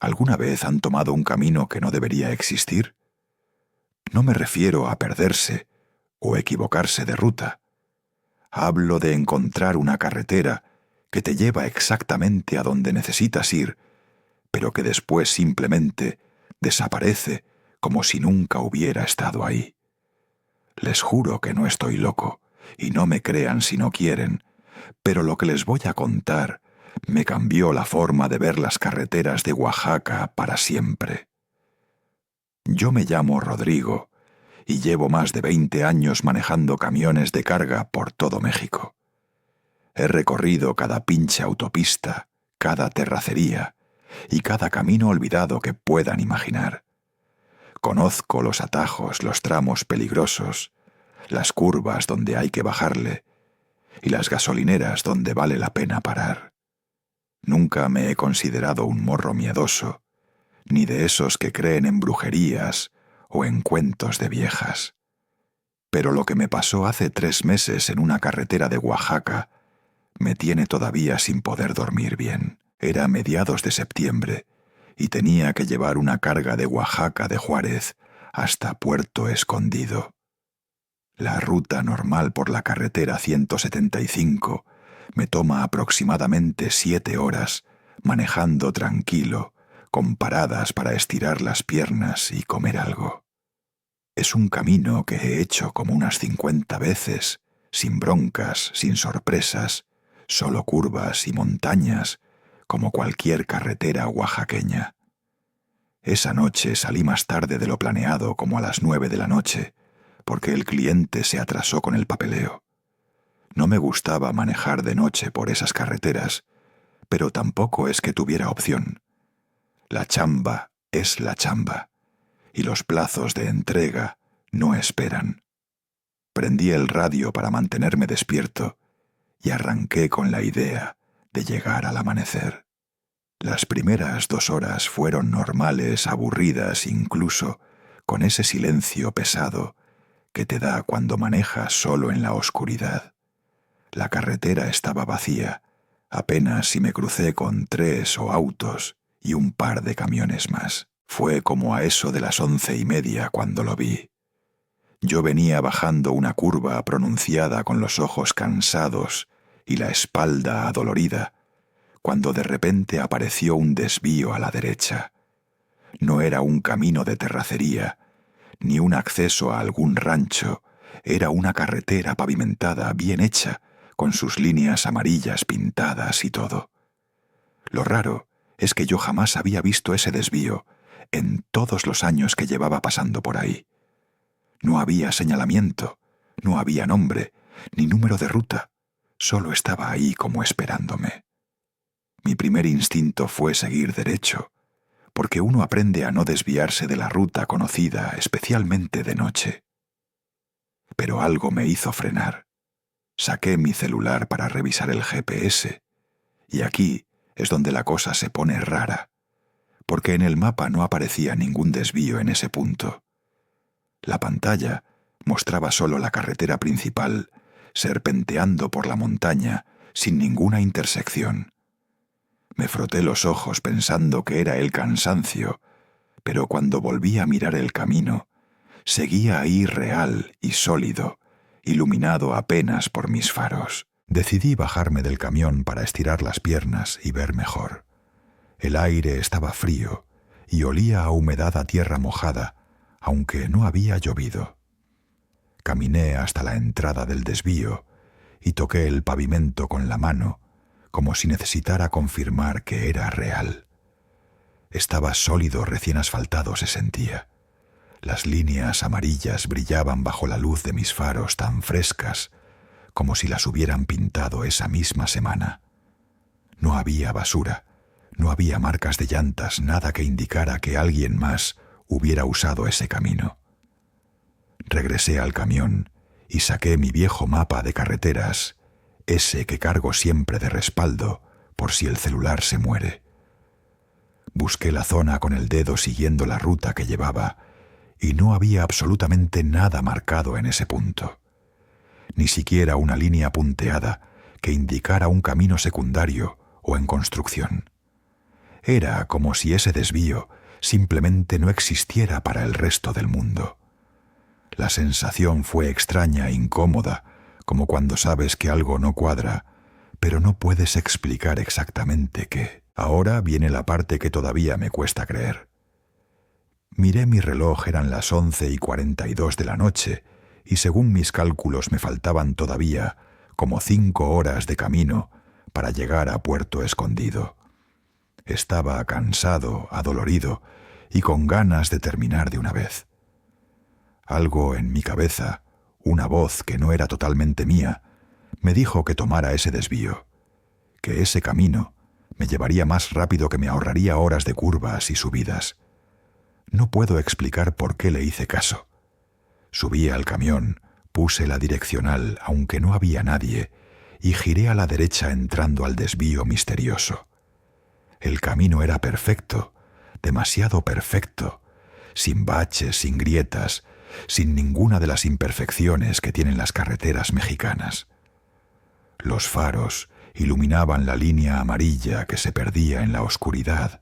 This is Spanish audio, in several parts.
¿Alguna vez han tomado un camino que no debería existir? No me refiero a perderse o equivocarse de ruta. Hablo de encontrar una carretera que te lleva exactamente a donde necesitas ir, pero que después simplemente desaparece como si nunca hubiera estado ahí. Les juro que no estoy loco, y no me crean si no quieren, pero lo que les voy a contar me cambió la forma de ver las carreteras de Oaxaca para siempre. Yo me llamo Rodrigo y llevo más de 20 años manejando camiones de carga por todo México. He recorrido cada pinche autopista, cada terracería y cada camino olvidado que puedan imaginar. Conozco los atajos, los tramos peligrosos, las curvas donde hay que bajarle y las gasolineras donde vale la pena parar. Nunca me he considerado un morro miedoso, ni de esos que creen en brujerías o en cuentos de viejas. Pero lo que me pasó hace 3 meses en una carretera de Oaxaca me tiene todavía sin poder dormir bien. Era mediados de septiembre y tenía que llevar una carga de Oaxaca de Juárez hasta Puerto Escondido. La ruta normal por la carretera 175 me toma aproximadamente 7 horas manejando tranquilo, con paradas para estirar las piernas y comer algo. Es un camino que he hecho como unas 50 veces, sin broncas, sin sorpresas, solo curvas y montañas, como cualquier carretera oaxaqueña. Esa noche salí más tarde de lo planeado, como a las 9 de la noche, porque el cliente se atrasó con el papeleo. No me gustaba manejar de noche por esas carreteras, pero tampoco es que tuviera opción. La chamba es la chamba, y los plazos de entrega no esperan. Prendí el radio para mantenerme despierto y arranqué con la idea de llegar al amanecer. Las primeras 2 horas fueron normales, aburridas incluso, con ese silencio pesado que te da cuando manejas solo en la oscuridad. La carretera estaba vacía, apenas si me crucé con 3 autos y un par de camiones más. Fue como a eso de las 11:30 cuando lo vi. Yo venía bajando una curva pronunciada con los ojos cansados y la espalda adolorida, cuando de repente apareció un desvío a la derecha. No era un camino de terracería, ni un acceso a algún rancho, era una carretera pavimentada, bien hecha, con sus líneas amarillas pintadas y todo. Lo raro es que yo jamás había visto ese desvío en todos los años que llevaba pasando por ahí. No había señalamiento, no había nombre, ni número de ruta, solo estaba ahí como esperándome. Mi primer instinto fue seguir derecho, porque uno aprende a no desviarse de la ruta conocida, especialmente de noche. Pero algo me hizo frenar. Saqué mi celular para revisar el GPS, y aquí es donde la cosa se pone rara, porque en el mapa no aparecía ningún desvío en ese punto. La pantalla mostraba solo la carretera principal, serpenteando por la montaña, sin ninguna intersección. Me froté los ojos pensando que era el cansancio, pero cuando volví a mirar el camino, seguía ahí real y sólido, iluminado apenas por mis faros. Decidí bajarme del camión para estirar las piernas y ver mejor. El aire estaba frío y olía a humedad a tierra mojada, aunque no había llovido. Caminé hasta la entrada del desvío y toqué el pavimento con la mano, como si necesitara confirmar que era real. Estaba sólido, recién asfaltado se sentía. Las líneas amarillas brillaban bajo la luz de mis faros tan frescas como si las hubieran pintado esa misma semana. No había basura, no había marcas de llantas, nada que indicara que alguien más hubiera usado ese camino. Regresé al camión y saqué mi viejo mapa de carreteras, ese que cargo siempre de respaldo por si el celular se muere. Busqué la zona con el dedo siguiendo la ruta que llevaba y no había absolutamente nada marcado en ese punto. Ni siquiera una línea punteada que indicara un camino secundario o en construcción. Era como si ese desvío simplemente no existiera para el resto del mundo. La sensación fue extraña e incómoda, como cuando sabes que algo no cuadra, pero no puedes explicar exactamente qué. Ahora viene la parte que todavía me cuesta creer. Miré mi reloj, eran las 11:42 de la noche, y según mis cálculos me faltaban todavía como 5 horas de camino para llegar a Puerto Escondido. Estaba cansado, adolorido y con ganas de terminar de una vez. Algo en mi cabeza, una voz que no era totalmente mía, me dijo que tomara ese desvío, que ese camino me llevaría más rápido, que me ahorraría horas de curvas y subidas. No puedo explicar por qué le hice caso. Subí al camión, puse la direccional, aunque no había nadie, y giré a la derecha entrando al desvío misterioso. El camino era perfecto, demasiado perfecto, sin baches, sin grietas, sin ninguna de las imperfecciones que tienen las carreteras mexicanas. Los faros iluminaban la línea amarilla que se perdía en la oscuridad,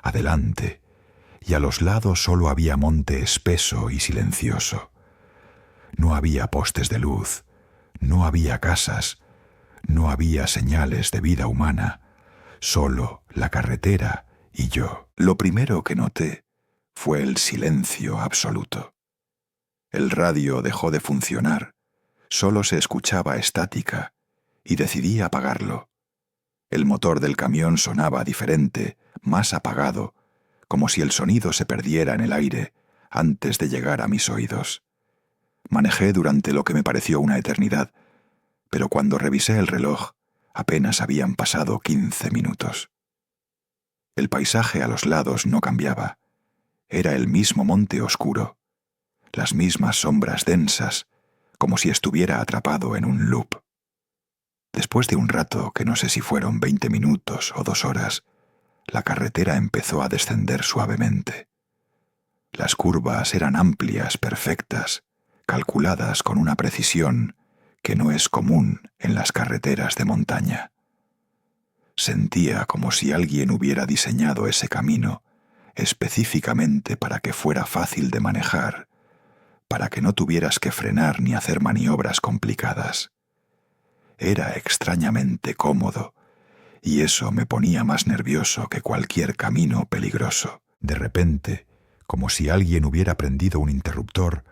adelante, y a los lados solo había monte espeso y silencioso. No había postes de luz, no había casas, no había señales de vida humana, solo la carretera y yo. Lo primero que noté fue el silencio absoluto. El radio dejó de funcionar, solo se escuchaba estática, y decidí apagarlo. El motor del camión sonaba diferente, más apagado, como si el sonido se perdiera en el aire antes de llegar a mis oídos. Manejé durante lo que me pareció una eternidad, pero cuando revisé el reloj, apenas habían pasado 15 minutos. El paisaje a los lados no cambiaba. Era el mismo monte oscuro, las mismas sombras densas, como si estuviera atrapado en un loop. Después de un rato, que no sé si fueron 20 minutos o 2 horas, la carretera empezó a descender suavemente. Las curvas eran amplias, perfectas, calculadas con una precisión que no es común en las carreteras de montaña. Sentía como si alguien hubiera diseñado ese camino específicamente para que fuera fácil de manejar, para que no tuvieras que frenar ni hacer maniobras complicadas. Era extrañamente cómodo, y eso me ponía más nervioso que cualquier camino peligroso. De repente, como si alguien hubiera prendido un interruptor,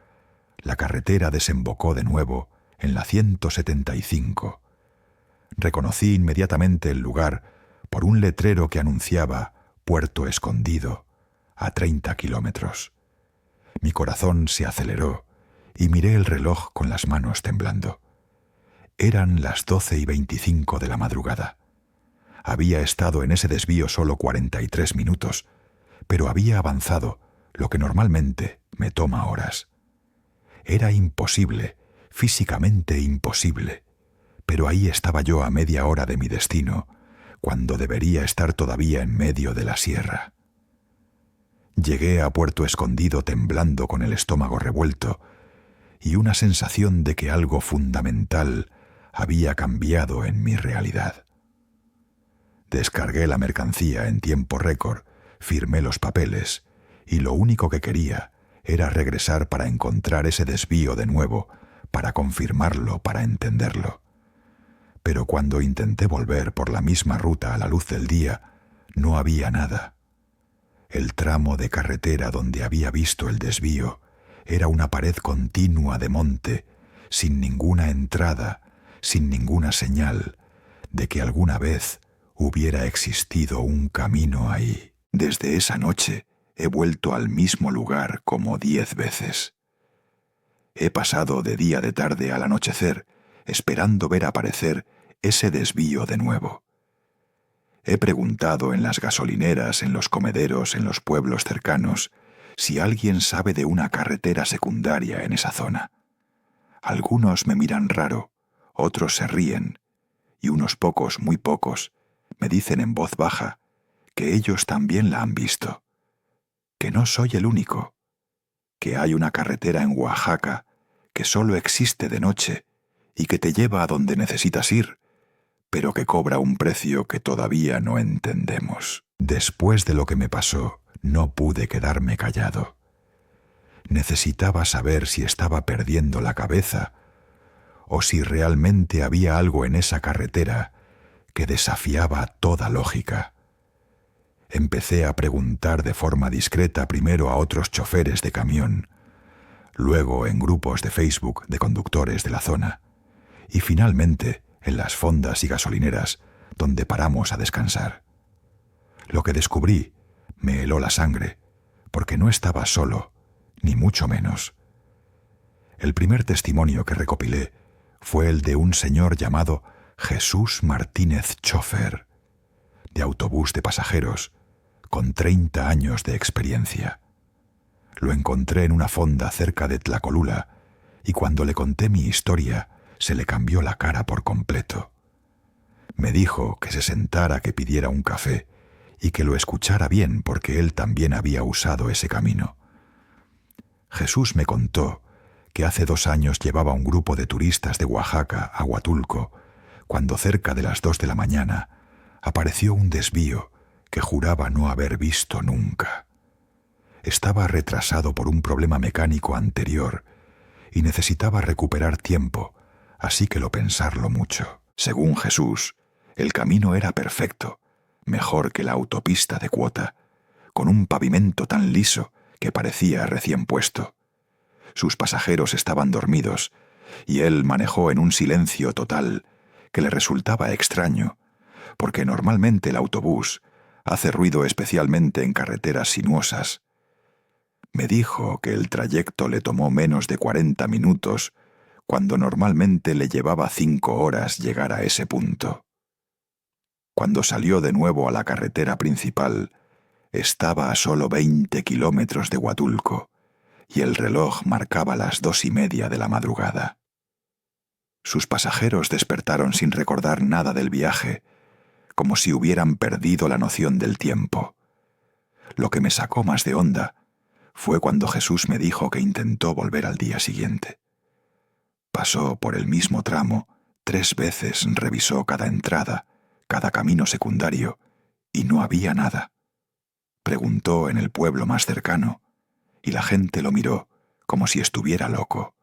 la carretera desembocó de nuevo en la 175. Reconocí inmediatamente el lugar por un letrero que anunciaba Puerto Escondido, a 30 kilómetros. Mi corazón se aceleró y miré el reloj con las manos temblando. Eran las 12:25 de la madrugada. Había estado en ese desvío solo 43 minutos, pero había avanzado lo que normalmente me toma horas. Era imposible, físicamente imposible, pero ahí estaba yo a media hora de mi destino, cuando debería estar todavía en medio de la sierra. Llegué a Puerto Escondido temblando, con el estómago revuelto, y una sensación de que algo fundamental había cambiado en mi realidad. Descargué la mercancía en tiempo récord, firmé los papeles, y lo único que quería era regresar para encontrar ese desvío de nuevo, para confirmarlo, para entenderlo. Pero cuando intenté volver por la misma ruta a la luz del día, no había nada. El tramo de carretera donde había visto el desvío era una pared continua de monte, sin ninguna entrada, sin ninguna señal de que alguna vez hubiera existido un camino ahí. Desde esa noche he vuelto al mismo lugar como 10 veces. He pasado de día de tarde al anochecer esperando ver aparecer ese desvío de nuevo. He preguntado en las gasolineras, en los comederos, en los pueblos cercanos, si alguien sabe de una carretera secundaria en esa zona. Algunos me miran raro, otros se ríen, y unos pocos, muy pocos, me dicen en voz baja que ellos también la han visto, que no soy el único, que hay una carretera en Oaxaca que solo existe de noche y que te lleva a donde necesitas ir, pero que cobra un precio que todavía no entendemos. Después de lo que me pasó, no pude quedarme callado. Necesitaba saber si estaba perdiendo la cabeza o si realmente había algo en esa carretera que desafiaba toda lógica. Empecé a preguntar de forma discreta primero a otros choferes de camión, luego en grupos de Facebook de conductores de la zona y finalmente en las fondas y gasolineras donde paramos a descansar. Lo que descubrí me heló la sangre, porque no estaba solo, ni mucho menos. El primer testimonio que recopilé fue el de un señor llamado Jesús Martínez Chofer, de autobús de pasajeros, con 30 años de experiencia. Lo encontré en una fonda cerca de Tlacolula y cuando le conté mi historia se le cambió la cara por completo. Me dijo que se sentara, que pidiera un café y que lo escuchara bien porque él también había usado ese camino. Jesús me contó que hace 2 años llevaba un grupo de turistas de Oaxaca a Huatulco, cuando cerca de las 2 de la mañana apareció un desvío que juraba no haber visto nunca. Estaba retrasado por un problema mecánico anterior y necesitaba recuperar tiempo, así que lo pensarlo mucho. Según Jesús, el camino era perfecto, mejor que la autopista de Cuota, con un pavimento tan liso que parecía recién puesto. Sus pasajeros estaban dormidos y él manejó en un silencio total que le resultaba extraño, porque normalmente el autobús hace ruido especialmente en carreteras sinuosas. Me dijo que el trayecto le tomó menos de 40 minutos, cuando normalmente le llevaba 5 horas llegar a ese punto. Cuando salió de nuevo a la carretera principal, estaba a solo 20 kilómetros de Huatulco, y el reloj marcaba las 2:30 de la madrugada. Sus pasajeros despertaron sin recordar nada del viaje, como si hubieran perdido la noción del tiempo. Lo que me sacó más de onda fue cuando Jesús me dijo que intentó volver al día siguiente. Pasó por el mismo tramo, 3 veces revisó cada entrada, cada camino secundario, y no había nada. Preguntó en el pueblo más cercano, y la gente lo miró como si estuviera loco.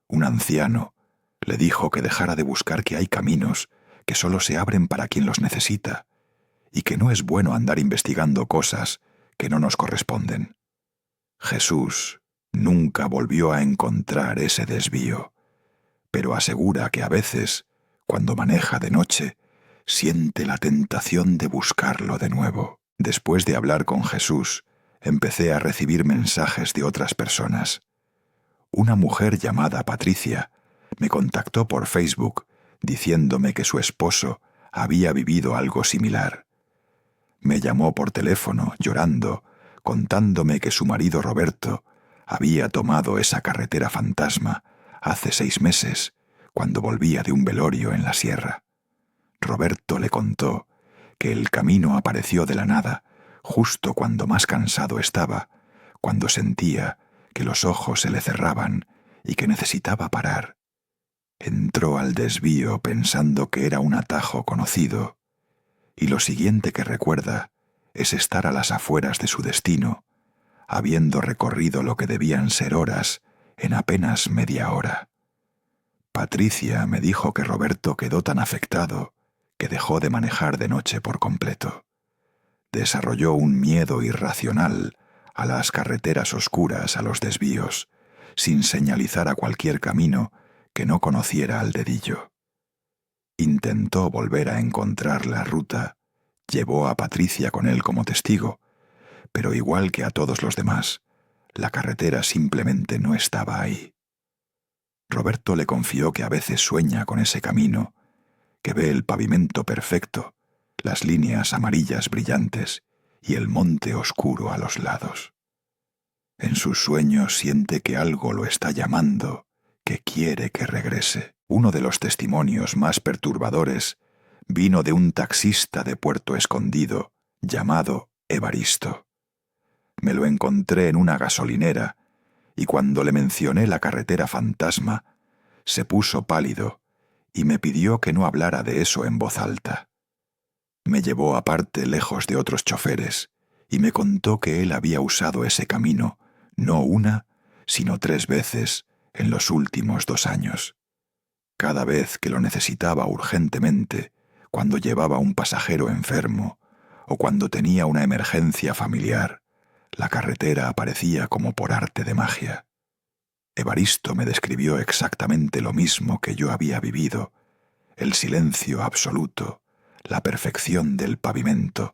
Un anciano le dijo que dejara de buscar, que hay caminos que solo se abren para quien los necesita, y que no es bueno andar investigando cosas que no nos corresponden. Jesús nunca volvió a encontrar ese desvío, pero asegura que a veces, cuando maneja de noche, siente la tentación de buscarlo de nuevo. Después de hablar con Jesús, empecé a recibir mensajes de otras personas. Una mujer llamada Patricia me contactó por Facebook diciéndome que su esposo había vivido algo similar. Me llamó por teléfono, llorando, contándome que su marido Roberto había tomado esa carretera fantasma hace 6 meses, cuando volvía de un velorio en la sierra. Roberto le contó que el camino apareció de la nada, justo cuando más cansado estaba, cuando sentía que los ojos se le cerraban y que necesitaba parar. Entró al desvío pensando que era un atajo conocido, y lo siguiente que recuerda es estar a las afueras de su destino, habiendo recorrido lo que debían ser horas en apenas media hora. Patricia me dijo que Roberto quedó tan afectado que dejó de manejar de noche por completo. Desarrolló un miedo irracional a las carreteras oscuras, a los desvíos, sin señalizar a cualquier camino que no conociera al dedillo. Intentó volver a encontrar la ruta, llevó a Patricia con él como testigo, pero igual que a todos los demás, la carretera simplemente no estaba ahí. Roberto le confió que a veces sueña con ese camino, que ve el pavimento perfecto, las líneas amarillas brillantes y el monte oscuro a los lados. En sus sueños siente que algo lo está llamando, que quiere que regrese. Uno de los testimonios más perturbadores vino de un taxista de Puerto Escondido llamado Evaristo. Me lo encontré en una gasolinera y cuando le mencioné la carretera fantasma, se puso pálido y me pidió que no hablara de eso en voz alta. Me llevó aparte lejos de otros choferes y me contó que él había usado ese camino no una, sino 3 veces en los últimos 2 años. Cada vez que lo necesitaba urgentemente, cuando llevaba un pasajero enfermo o cuando tenía una emergencia familiar, la carretera aparecía como por arte de magia. Evaristo me describió exactamente lo mismo que yo había vivido: el silencio absoluto, la perfección del pavimento,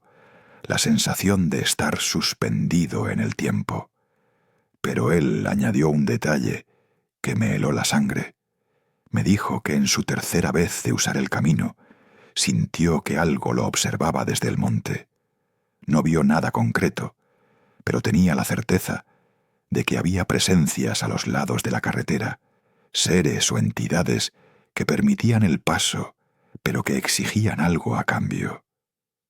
la sensación de estar suspendido en el tiempo. Pero él añadió un detalle que me heló la sangre. Me dijo que en su 3ª vez de usar el camino, sintió que algo lo observaba desde el monte. No vio nada concreto, pero tenía la certeza de que había presencias a los lados de la carretera, seres o entidades que permitían el paso, pero que exigían algo a cambio.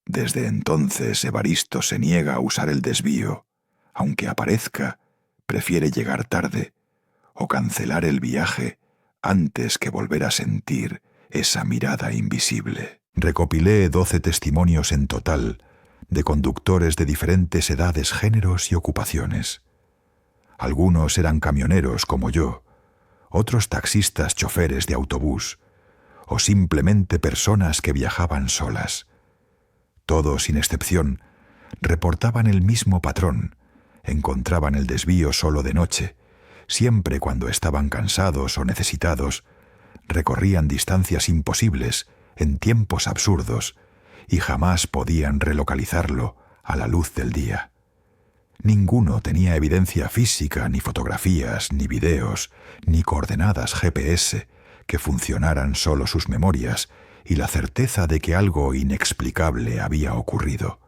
Desde entonces Evaristo se niega a usar el desvío. Aunque aparezca, prefiere llegar tarde o cancelar el viaje antes que volver a sentir esa mirada invisible. Recopilé 12 testimonios en total de conductores de diferentes edades, géneros y ocupaciones. Algunos eran camioneros como yo, otros taxistas, choferes de autobús, o simplemente personas que viajaban solas. Todos, sin excepción, reportaban el mismo patrón: encontraban el desvío solo de noche. Siempre cuando estaban cansados o necesitados, recorrían distancias imposibles en tiempos absurdos y jamás podían relocalizarlo a la luz del día. Ninguno tenía evidencia física, ni fotografías, ni videos, ni coordenadas GPS que funcionaran solo sus memorias y la certeza de que algo inexplicable había ocurrido.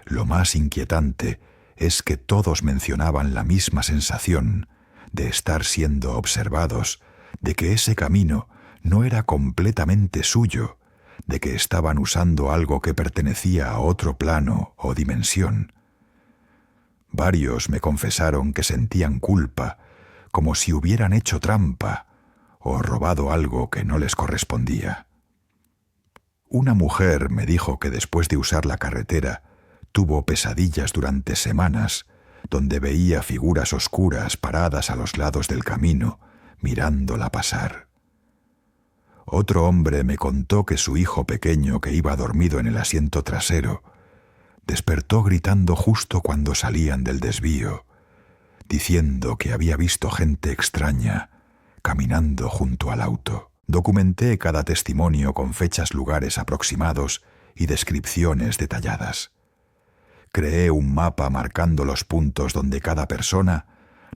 Lo más inquietante es que todos mencionaban la misma sensación de estar siendo observados, de que ese camino no era completamente suyo, de que estaban usando algo que pertenecía a otro plano o dimensión. Varios me confesaron que sentían culpa, como si hubieran hecho trampa o robado algo que no les correspondía. Una mujer me dijo que después de usar la carretera tuvo pesadillas durante semanas, donde veía figuras oscuras paradas a los lados del camino, mirándola pasar. Otro hombre me contó que su hijo pequeño, que iba dormido en el asiento trasero, despertó gritando justo cuando salían del desvío, diciendo que había visto gente extraña caminando junto al auto. Documenté cada testimonio con fechas, lugares aproximados y descripciones detalladas. Creé un mapa marcando los puntos donde cada persona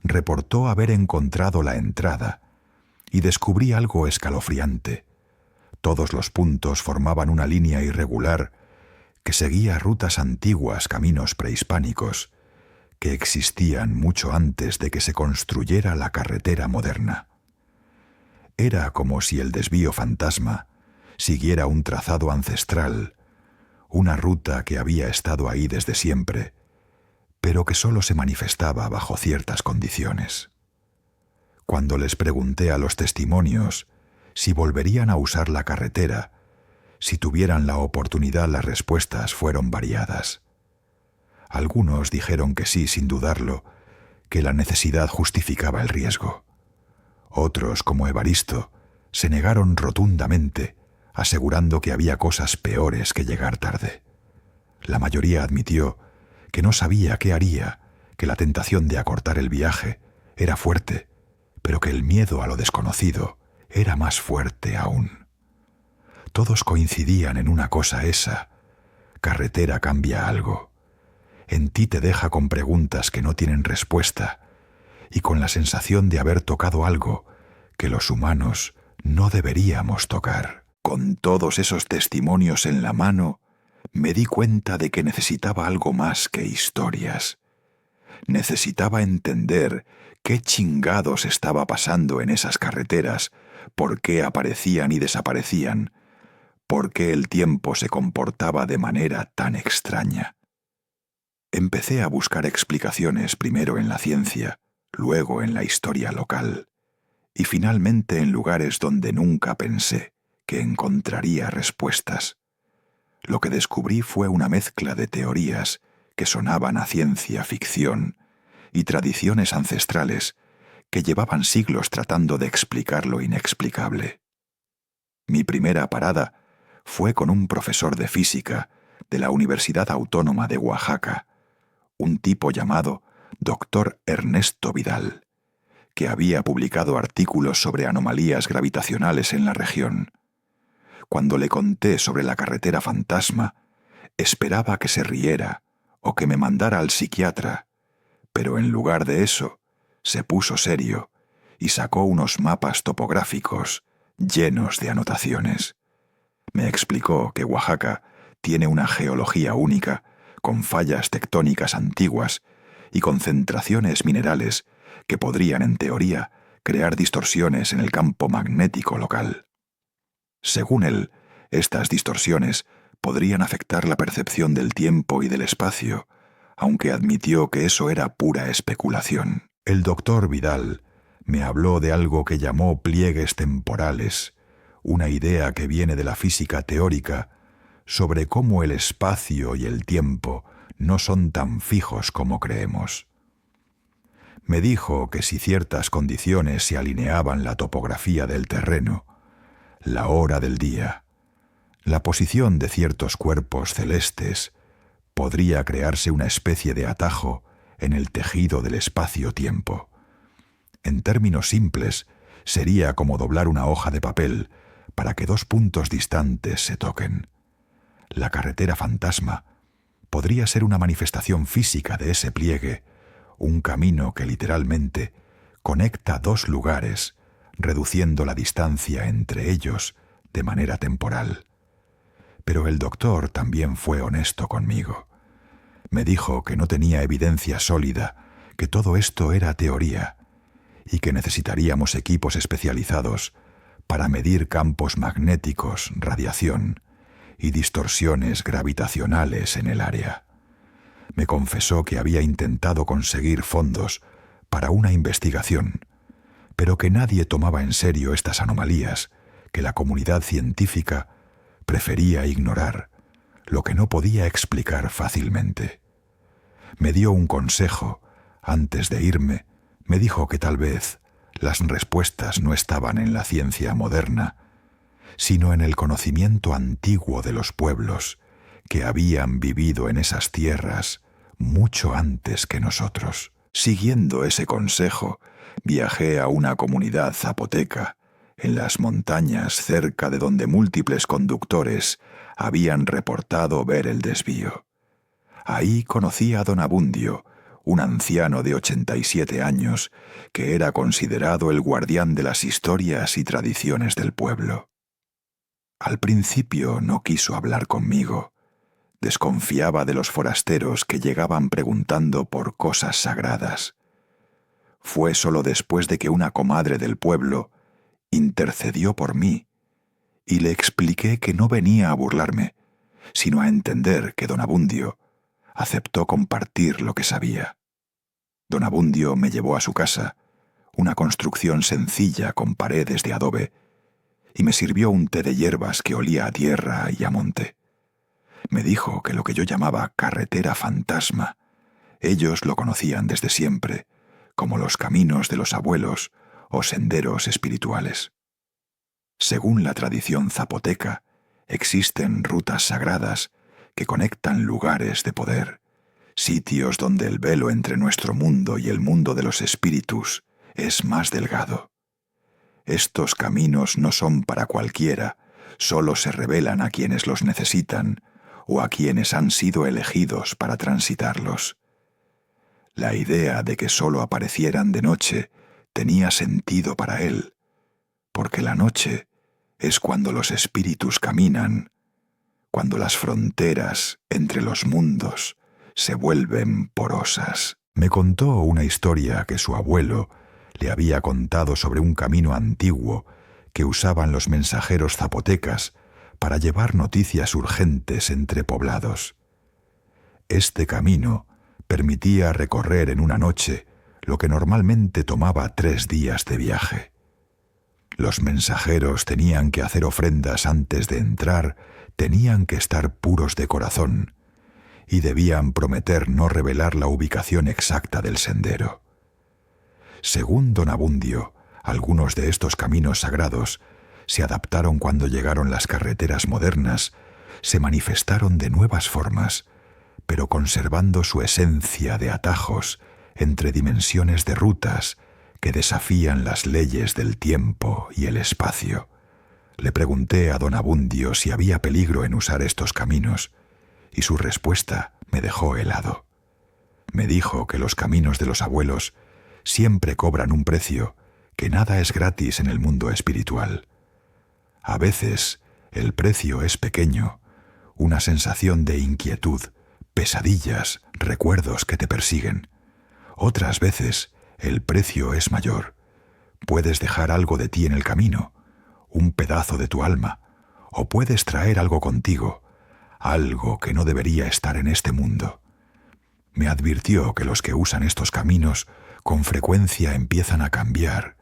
reportó haber encontrado la entrada y descubrí algo escalofriante. Todos los puntos formaban una línea irregular que seguía rutas antiguas, caminos prehispánicos, que existían mucho antes de que se construyera la carretera moderna. Era como si el desvío fantasma siguiera un trazado ancestral, una ruta que había estado ahí desde siempre, pero que solo se manifestaba bajo ciertas condiciones. Cuando les pregunté a los testimonios si volverían a usar la carretera, si tuvieran la oportunidad, las respuestas fueron variadas. Algunos dijeron que sí, sin dudarlo, que la necesidad justificaba el riesgo. Otros, como Evaristo, se negaron rotundamente, asegurando que había cosas peores que llegar tarde. La mayoría admitió que no sabía qué haría, que la tentación de acortar el viaje era fuerte, pero que el miedo a lo desconocido era más fuerte aún. Todos coincidían en una cosa: esa carretera cambia algo. En ti te deja con preguntas que no tienen respuesta y con la sensación de haber tocado algo que los humanos no deberíamos tocar. Con todos esos testimonios en la mano, me di cuenta de que necesitaba algo más que historias. Necesitaba entender qué chingados estaba pasando en esas carreteras, por qué aparecían y desaparecían, por qué el tiempo se comportaba de manera tan extraña. Empecé a buscar explicaciones primero en la ciencia, luego en la historia local, y finalmente en lugares donde nunca pensé que encontraría respuestas. lo que descubrí fue una mezcla de teorías que sonaban a ciencia ficción y tradiciones ancestrales que llevaban siglos tratando de explicar lo inexplicable. Mi primera parada fue con un profesor de física de la Universidad Autónoma de Oaxaca, un tipo llamado Dr. Ernesto Vidal, que había publicado artículos sobre anomalías gravitacionales en la región. Cuando le conté sobre la carretera fantasma, esperaba que se riera o que me mandara al psiquiatra, pero en lugar de eso, se puso serio y sacó unos mapas topográficos llenos de anotaciones. Me explicó que Oaxaca tiene una geología única, con fallas tectónicas antiguas y concentraciones minerales que podrían, en teoría, crear distorsiones en el campo magnético local. Según él, estas distorsiones podrían afectar la percepción del tiempo y del espacio, aunque admitió que eso era pura especulación. El doctor Vidal me habló de algo que llamó pliegues temporales, una idea que viene de la física teórica sobre cómo el espacio y el tiempo no son tan fijos como creemos. Me dijo que si ciertas condiciones se alineaban la topografía del terreno, la hora del día, la posición de ciertos cuerpos celestes, podría crearse una especie de atajo en el tejido del espacio-tiempo. En términos simples, sería como doblar una hoja de papel para que dos puntos distantes se toquen. La carretera fantasma podría ser una manifestación física de ese pliegue, un camino que literalmente conecta dos lugares, reduciendo la distancia entre ellos de manera temporal. Pero el doctor también fue honesto conmigo. Me dijo que no tenía evidencia sólida, que todo esto era teoría, y que necesitaríamos equipos especializados para medir campos magnéticos, radiación y distorsiones gravitacionales en el área. Me confesó que había intentado conseguir fondos para una investigación, pero que nadie tomaba en serio estas anomalías que la comunidad científica prefería ignorar, lo que no podía explicar fácilmente. Me dio un consejo. Antes de irme, me dijo que tal vez las respuestas no estaban en la ciencia moderna, sino en el conocimiento antiguo de los pueblos que habían vivido en esas tierras mucho antes que nosotros. Siguiendo ese consejo, viajé a una comunidad zapoteca, en las montañas cerca de donde múltiples conductores habían reportado ver el desvío. Ahí conocí a don Abundio, un anciano de 87 años, que era considerado el guardián de las historias y tradiciones del pueblo. Al principio no quiso hablar conmigo. Desconfiaba de los forasteros que llegaban preguntando por cosas sagradas. Fue solo después de que una comadre del pueblo intercedió por mí y le expliqué que no venía a burlarme, sino a entender que don Abundio aceptó compartir lo que sabía. Don Abundio me llevó a su casa, una construcción sencilla con paredes de adobe, y me sirvió un té de hierbas que olía a tierra y a monte. Me dijo que lo que yo llamaba carretera fantasma, ellos lo conocían desde siempre, como los caminos de los abuelos o senderos espirituales. Según la tradición zapoteca, existen rutas sagradas que conectan lugares de poder, sitios donde el velo entre nuestro mundo y el mundo de los espíritus es más delgado. Estos caminos no son para cualquiera, solo se revelan a quienes los necesitan o a quienes han sido elegidos para transitarlos. La idea de que solo aparecieran de noche tenía sentido para él, porque la noche es cuando los espíritus caminan, cuando las fronteras entre los mundos se vuelven porosas. Me contó una historia que su abuelo le había contado sobre un camino antiguo que usaban los mensajeros zapotecas para llevar noticias urgentes entre poblados. Este camino permitía recorrer en una noche lo que normalmente tomaba 3 días de viaje. Los mensajeros tenían que hacer ofrendas antes de entrar, tenían que estar puros de corazón y debían prometer no revelar la ubicación exacta del sendero. Según don Abundio, algunos de estos caminos sagrados se adaptaron cuando llegaron las carreteras modernas, se manifestaron de nuevas formas, pero conservando su esencia de atajos entre dimensiones de rutas que desafían las leyes del tiempo y el espacio. Le pregunté a don Abundio si había peligro en usar estos caminos, y su respuesta me dejó helado. Me dijo que los caminos de los abuelos siempre cobran un precio, que nada es gratis en el mundo espiritual. A veces el precio es pequeño, una sensación de inquietud, pesadillas, recuerdos que te persiguen. Otras veces el precio es mayor. Puedes dejar algo de ti en el camino, un pedazo de tu alma, o puedes traer algo contigo, algo que no debería estar en este mundo. Me advirtió que los que usan estos caminos con frecuencia empiezan a cambiar,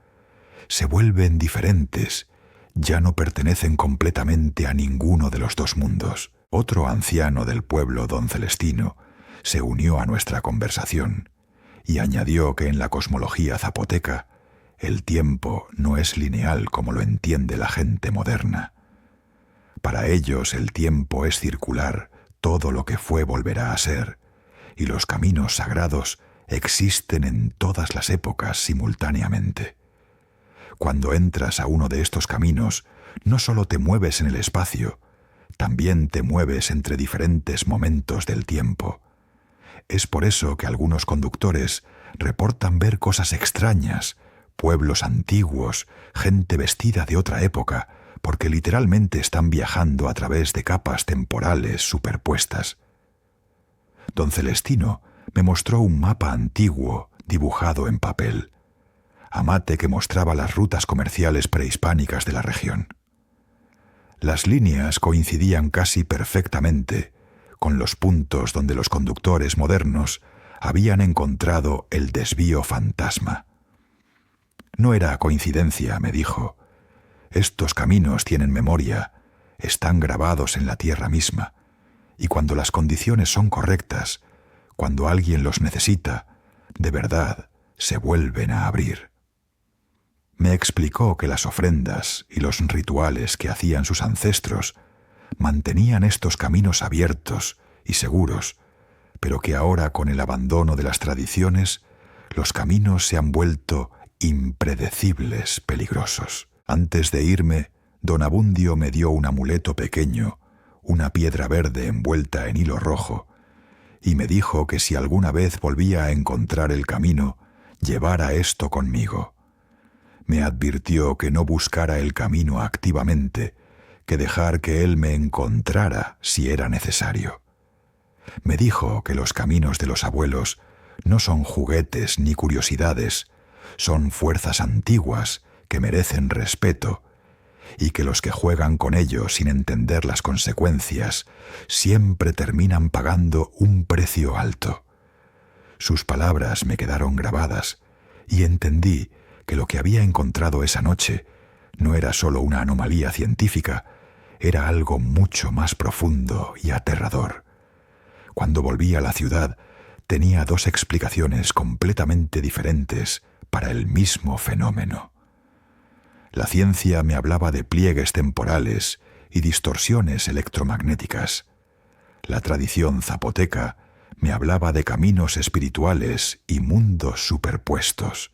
se vuelven diferentes, ya no pertenecen completamente a ninguno de los dos mundos. Otro anciano del pueblo, don Celestino, se unió a nuestra conversación y añadió que en la cosmología zapoteca el tiempo no es lineal como lo entiende la gente moderna. Para ellos el tiempo es circular, todo lo que fue volverá a ser, y los caminos sagrados existen en todas las épocas simultáneamente. Cuando entras a uno de estos caminos, no solo te mueves en el espacio, también te mueves entre diferentes momentos del tiempo. Es por eso que algunos conductores reportan ver cosas extrañas, pueblos antiguos, gente vestida de otra época, porque literalmente están viajando a través de capas temporales superpuestas. Don Celestino me mostró un mapa antiguo dibujado en papel, amate que mostraba las rutas comerciales prehispánicas de la región. Las líneas coincidían casi perfectamente con los puntos donde los conductores modernos habían encontrado el desvío fantasma. No era coincidencia, me dijo. Estos caminos tienen memoria, están grabados en la tierra misma, y cuando las condiciones son correctas, cuando alguien los necesita, de verdad se vuelven a abrir. Me explicó que las ofrendas y los rituales que hacían sus ancestros mantenían estos caminos abiertos y seguros, pero que ahora con el abandono de las tradiciones, los caminos se han vuelto impredecibles, peligrosos. Antes de irme, don Abundio me dio un amuleto pequeño, una piedra verde envuelta en hilo rojo, y me dijo que si alguna vez volvía a encontrar el camino, llevara esto conmigo. Me advirtió que no buscara el camino activamente, que dejar que él me encontrara si era necesario. Me dijo que los caminos de los abuelos no son juguetes ni curiosidades, son fuerzas antiguas que merecen respeto, y que los que juegan con ellos sin entender las consecuencias siempre terminan pagando un precio alto. Sus palabras me quedaron grabadas y entendí que lo que había encontrado esa noche no era solo una anomalía científica, era algo mucho más profundo y aterrador. Cuando volví a la ciudad, tenía dos explicaciones completamente diferentes para el mismo fenómeno. La ciencia me hablaba de pliegues temporales y distorsiones electromagnéticas. La tradición zapoteca me hablaba de caminos espirituales y mundos superpuestos.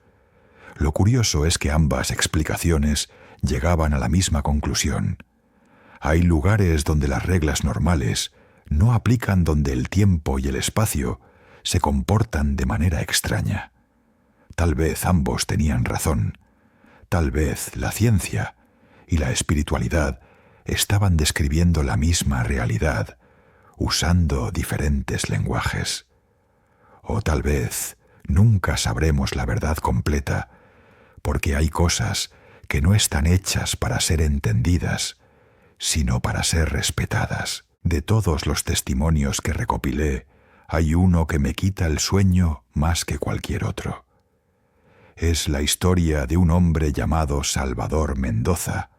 Lo curioso es que ambas explicaciones llegaban a la misma conclusión. Hay lugares donde las reglas normales no aplican, donde el tiempo y el espacio se comportan de manera extraña. Tal vez ambos tenían razón. Tal vez la ciencia y la espiritualidad estaban describiendo la misma realidad, usando diferentes lenguajes. O tal vez nunca sabremos la verdad completa, porque hay cosas que no están hechas para ser entendidas, sino para ser respetadas. De todos los testimonios que recopilé, hay uno que me quita el sueño más que cualquier otro. Es la historia de un hombre llamado Salvador Mendoza,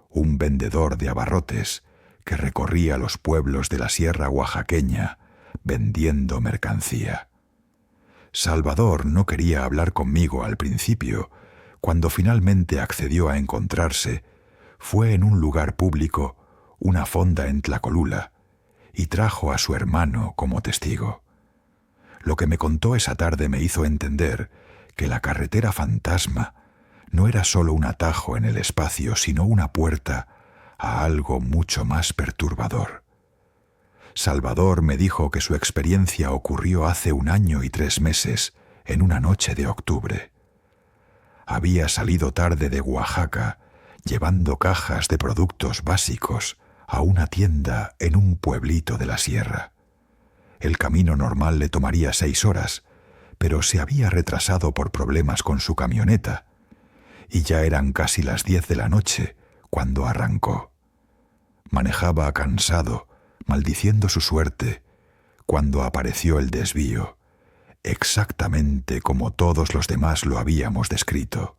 un vendedor de abarrotes que recorría los pueblos de la sierra oaxaqueña vendiendo mercancía. Salvador no quería hablar conmigo al principio. Cuando finalmente accedió a encontrarse, fue en un lugar público, una fonda en Tlacolula, y trajo a su hermano como testigo. Lo que me contó esa tarde me hizo entender que la carretera fantasma no era solo un atajo en el espacio, sino una puerta a algo mucho más perturbador. Salvador me dijo que su experiencia ocurrió hace 1 año y 3 meses, en una noche de octubre. Había salido tarde de Oaxaca, llevando cajas de productos básicos a una tienda en un pueblito de la sierra. El camino normal le tomaría 6 horas, pero se había retrasado por problemas con su camioneta, y ya eran casi las 10 de la noche cuando arrancó. Manejaba cansado, maldiciendo su suerte, cuando apareció el desvío, exactamente como todos los demás lo habíamos descrito.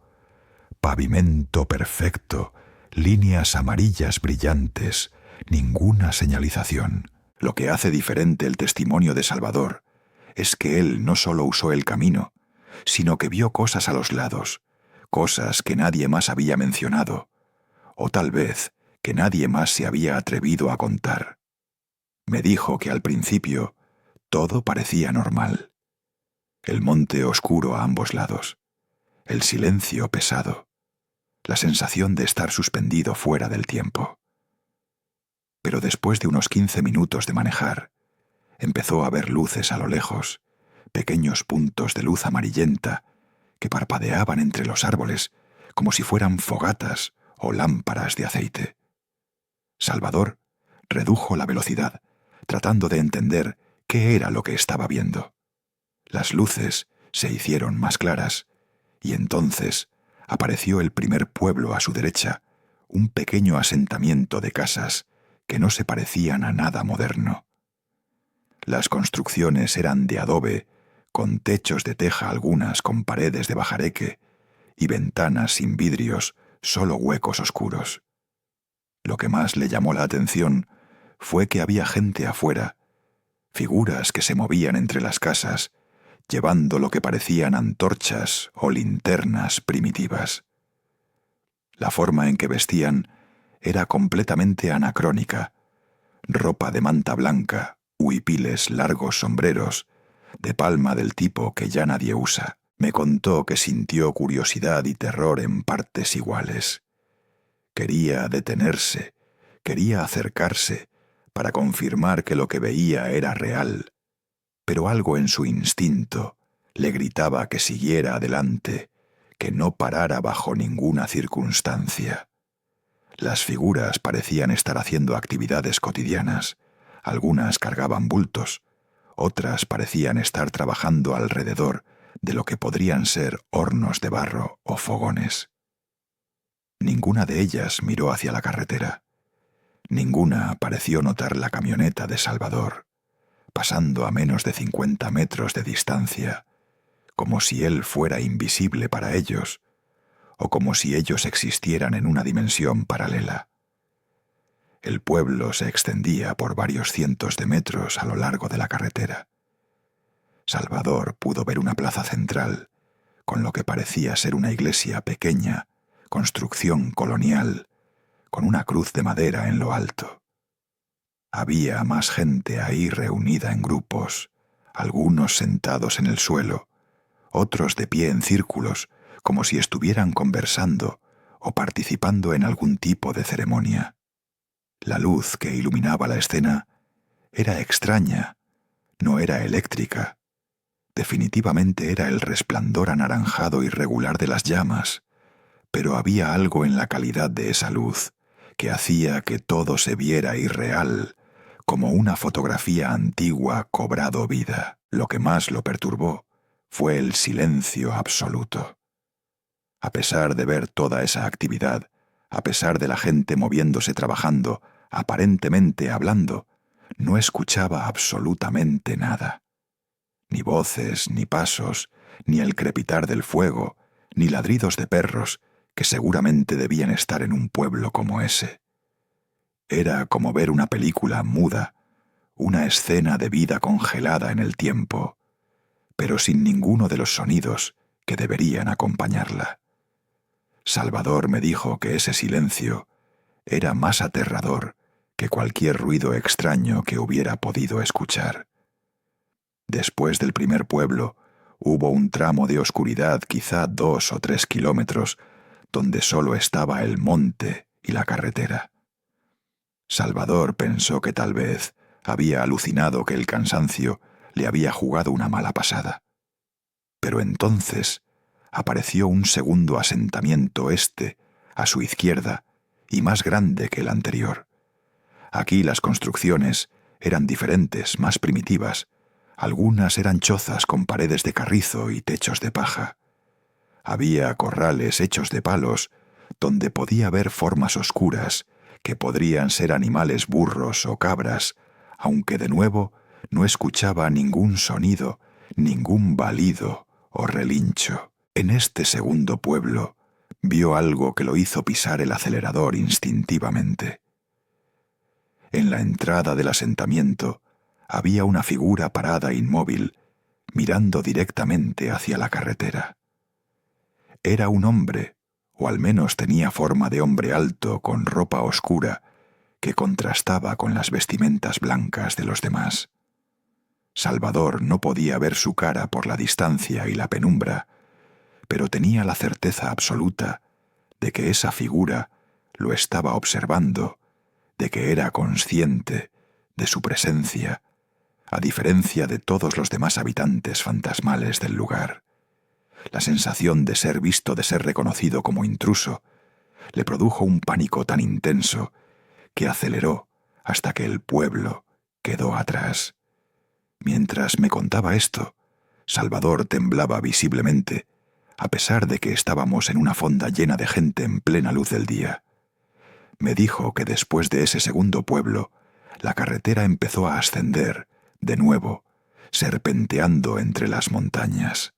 Pavimento perfecto, líneas amarillas brillantes, ninguna señalización. Lo que hace diferente el testimonio de Salvador es que él no solo usó el camino, sino que vio cosas a los lados, cosas que nadie más había mencionado, o tal vez que nadie más se había atrevido a contar. Me dijo que al principio todo parecía normal. El monte oscuro a ambos lados, el silencio pesado, la sensación de estar suspendido fuera del tiempo. Pero después de unos 15 minutos de manejar, empezó a ver luces a lo lejos, pequeños puntos de luz amarillenta que parpadeaban entre los árboles como si fueran fogatas o lámparas de aceite. Salvador redujo la velocidad, tratando de entender qué era lo que estaba viendo. Las luces se hicieron más claras, y entonces apareció el primer pueblo a su derecha, un pequeño asentamiento de casas que no se parecían a nada moderno. Las construcciones eran de adobe, con techos de teja algunas con paredes de bajareque, y ventanas sin vidrios, solo huecos oscuros. Lo que más le llamó la atención fue que había gente afuera, figuras que se movían entre las casas, llevando lo que parecían antorchas o linternas primitivas. La forma en que vestían era completamente anacrónica: ropa de manta blanca, huipiles, largos sombreros, de palma del tipo que ya nadie usa. Me contó que sintió curiosidad y terror en partes iguales. Quería detenerse, quería acercarse, para confirmar que lo que veía era real, pero algo en su instinto le gritaba que siguiera adelante, que no parara bajo ninguna circunstancia. Las figuras parecían estar haciendo actividades cotidianas, algunas cargaban bultos, otras parecían estar trabajando alrededor de lo que podrían ser hornos de barro o fogones. Ninguna de ellas miró hacia la carretera. Ninguna pareció notar la camioneta de Salvador, pasando a menos de 50 metros de distancia, como si él fuera invisible para ellos, o como si ellos existieran en una dimensión paralela. El pueblo se extendía por varios cientos de metros a lo largo de la carretera. Salvador pudo ver una plaza central, con lo que parecía ser una iglesia pequeña, construcción colonial, con una cruz de madera en lo alto. Había más gente ahí reunida en grupos, algunos sentados en el suelo, otros de pie en círculos, como si estuvieran conversando o participando en algún tipo de ceremonia. La luz que iluminaba la escena era extraña, no era eléctrica. Definitivamente era el resplandor anaranjado irregular de las llamas, pero había algo en la calidad de esa luz que hacía que todo se viera irreal, como una fotografía antigua cobrado vida. Lo que más lo perturbó fue el silencio absoluto. A pesar de ver toda esa actividad, a pesar de la gente moviéndose trabajando, aparentemente hablando, no escuchaba absolutamente nada. Ni voces, ni pasos, ni el crepitar del fuego, ni ladridos de perros, que seguramente debían estar en un pueblo como ese. Era como ver una película muda, una escena de vida congelada en el tiempo, pero sin ninguno de los sonidos que deberían acompañarla. Salvador me dijo que ese silencio era más aterrador que cualquier ruido extraño que hubiera podido escuchar. Después del primer pueblo, hubo un tramo de oscuridad, quizá 2 o 3 kilómetros, donde solo estaba el monte y la carretera. Salvador pensó que tal vez había alucinado que el cansancio le había jugado una mala pasada. Pero entonces apareció un segundo asentamiento a su izquierda, y más grande que el anterior. Aquí las construcciones eran diferentes, más primitivas. Algunas eran chozas con paredes de carrizo y techos de paja. Había corrales hechos de palos, donde podía ver formas oscuras, que podrían ser animales, burros o cabras, aunque de nuevo no escuchaba ningún sonido, ningún balido o relincho. En este segundo pueblo vio algo que lo hizo pisar el acelerador instintivamente. En la entrada del asentamiento había una figura parada inmóvil, mirando directamente hacia la carretera. Era un hombre, o al menos tenía forma de hombre alto con ropa oscura que contrastaba con las vestimentas blancas de los demás. Salvador no podía ver su cara por la distancia y la penumbra, pero tenía la certeza absoluta de que esa figura lo estaba observando, de que era consciente de su presencia, a diferencia de todos los demás habitantes fantasmales del lugar. La sensación de ser visto, de ser reconocido como intruso, le produjo un pánico tan intenso que aceleró hasta que el pueblo quedó atrás. Mientras me contaba esto, Salvador temblaba visiblemente, a pesar de que estábamos en una fonda llena de gente en plena luz del día. Me dijo que después de ese segundo pueblo, la carretera empezó a ascender, de nuevo, serpenteando entre las montañas.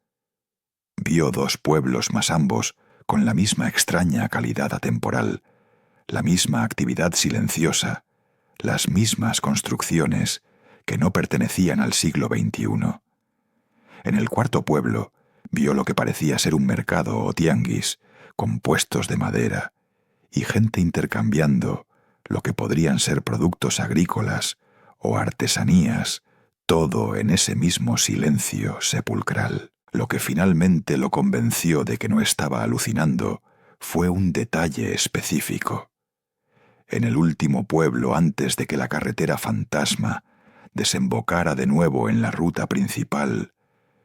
Vio 2 pueblos más, ambos con la misma extraña calidad atemporal, la misma actividad silenciosa, las mismas construcciones que no pertenecían al siglo XXI. En el cuarto pueblo vio lo que parecía ser un mercado o tianguis, con puestos de madera, y gente intercambiando lo que podrían ser productos agrícolas o artesanías, todo en ese mismo silencio sepulcral. Lo que finalmente lo convenció de que no estaba alucinando fue un detalle específico. En el último pueblo, antes de que la carretera fantasma desembocara de nuevo en la ruta principal,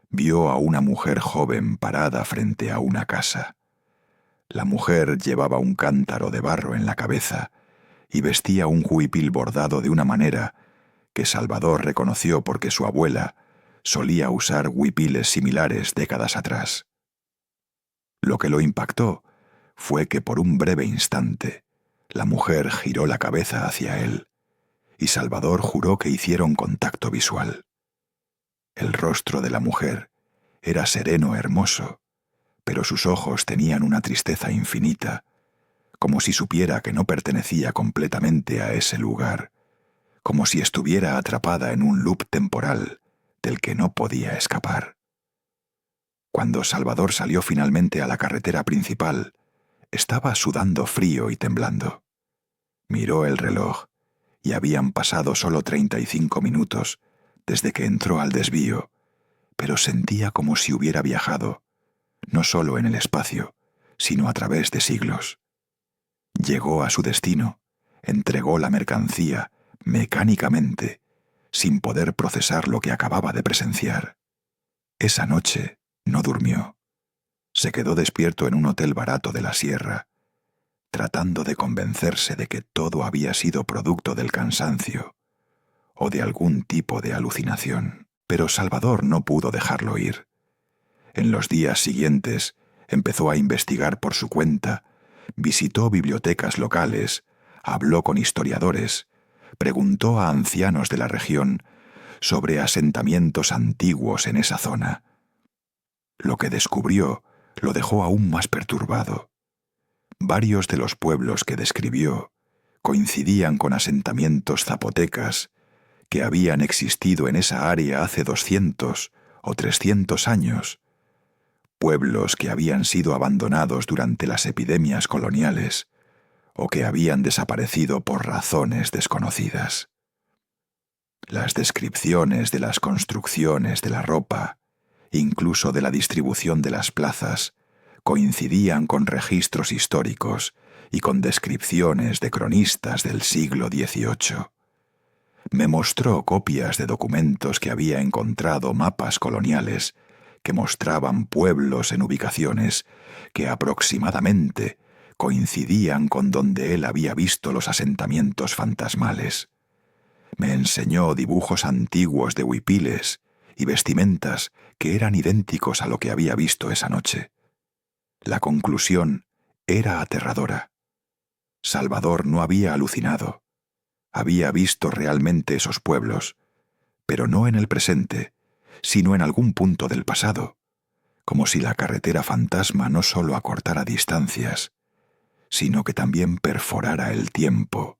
vio a una mujer joven parada frente a una casa. La mujer llevaba un cántaro de barro en la cabeza y vestía un huipil bordado de una manera que Salvador reconoció porque su abuela solía usar huipiles similares décadas atrás. Lo que lo impactó fue que por un breve instante la mujer giró la cabeza hacia él y Salvador juró que hicieron contacto visual. El rostro de la mujer era sereno, hermoso, pero sus ojos tenían una tristeza infinita, como si supiera que no pertenecía completamente a ese lugar, como si estuviera atrapada en un loop temporal del que no podía escapar. Cuando Salvador salió finalmente a la carretera principal, estaba sudando frío y temblando. Miró el reloj y habían pasado solo 35 minutos desde que entró al desvío, pero sentía como si hubiera viajado, no solo en el espacio, sino a través de siglos. Llegó a su destino, entregó la mercancía mecánicamente, sin poder procesar lo que acababa de presenciar. Esa noche no durmió. Se quedó despierto en un hotel barato de la sierra, tratando de convencerse de que todo había sido producto del cansancio o de algún tipo de alucinación. Pero Salvador no pudo dejarlo ir. En los días siguientes empezó a investigar por su cuenta, visitó bibliotecas locales, habló con historiadores, preguntó a ancianos de la región sobre asentamientos antiguos en esa zona. Lo que descubrió lo dejó aún más perturbado. Varios de los pueblos que describió coincidían con asentamientos zapotecas que habían existido en esa área hace 200 o 300 años, pueblos que habían sido abandonados durante las epidemias coloniales o que habían desaparecido por razones desconocidas. Las descripciones de las construcciones de la ropa, incluso de la distribución de las plazas, coincidían con registros históricos y con descripciones de cronistas del siglo XVIII. Me mostró copias de documentos que había encontrado, mapas coloniales que mostraban pueblos en ubicaciones que aproximadamente coincidían con donde él había visto los asentamientos fantasmales. Me enseñó dibujos antiguos de huipiles y vestimentas que eran idénticos a lo que había visto esa noche. La conclusión era aterradora. Salvador no había alucinado. Había visto realmente esos pueblos, pero no en el presente, sino en algún punto del pasado, como si la carretera fantasma no solo acortara distancias, sino que también perforara el tiempo,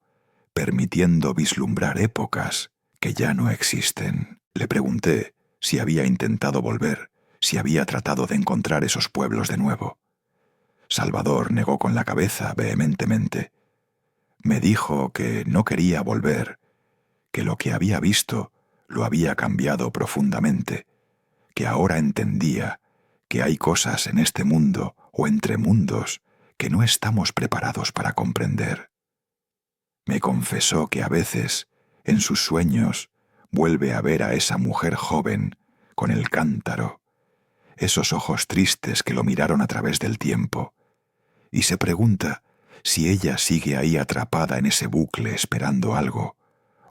permitiendo vislumbrar épocas que ya no existen. Le pregunté si había intentado volver, si había tratado de encontrar esos pueblos de nuevo. Salvador negó con la cabeza vehementemente. Me dijo que no quería volver, que lo que había visto lo había cambiado profundamente, que ahora entendía que hay cosas en este mundo o entre mundos que no estamos preparados para comprender. Me confesó que a veces, en sus sueños, vuelve a ver a esa mujer joven con el cántaro, esos ojos tristes que lo miraron a través del tiempo, y se pregunta si ella sigue ahí atrapada en ese bucle esperando algo,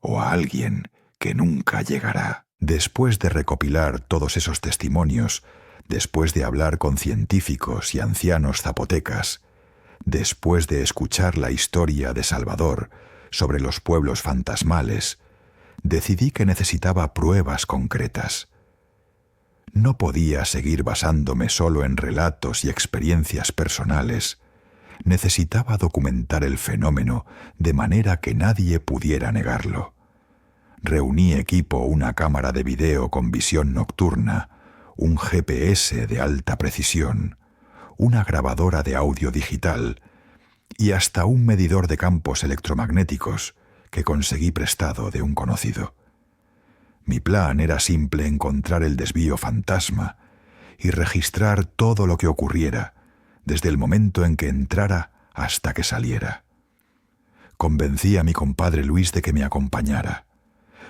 o a alguien que nunca llegará. Después de recopilar todos esos testimonios, después de hablar con científicos y ancianos zapotecas, después de escuchar la historia de Salvador sobre los pueblos fantasmales, decidí que necesitaba pruebas concretas. No podía seguir basándome solo en relatos y experiencias personales. Necesitaba documentar el fenómeno de manera que nadie pudiera negarlo. Reuní equipo, una cámara de video con visión nocturna, un GPS de alta precisión, una grabadora de audio digital y hasta un medidor de campos electromagnéticos que conseguí prestado de un conocido. Mi plan era simple: encontrar el desvío fantasma y registrar todo lo que ocurriera, desde el momento en que entrara hasta que saliera. Convencí a mi compadre Luis de que me acompañara.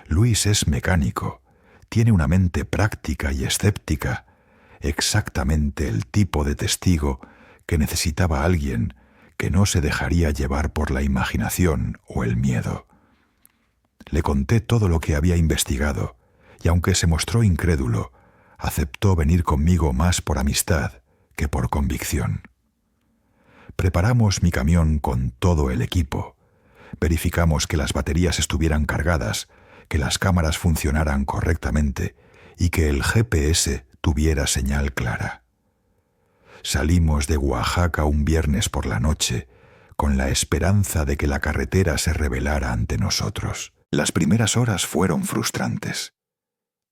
Luis es mecánico, tiene una mente práctica y escéptica, exactamente el tipo de testigo que necesitaba alguien que no se dejaría llevar por la imaginación o el miedo. Le conté todo lo que había investigado, y aunque se mostró incrédulo, aceptó venir conmigo más por amistad que por convicción. Preparamos mi camión con todo el equipo. Verificamos que las baterías estuvieran cargadas, que las cámaras funcionaran correctamente y que el GPS tuviera señal clara. Salimos de Oaxaca un viernes por la noche, con la esperanza de que la carretera se revelara ante nosotros. Las primeras horas fueron frustrantes.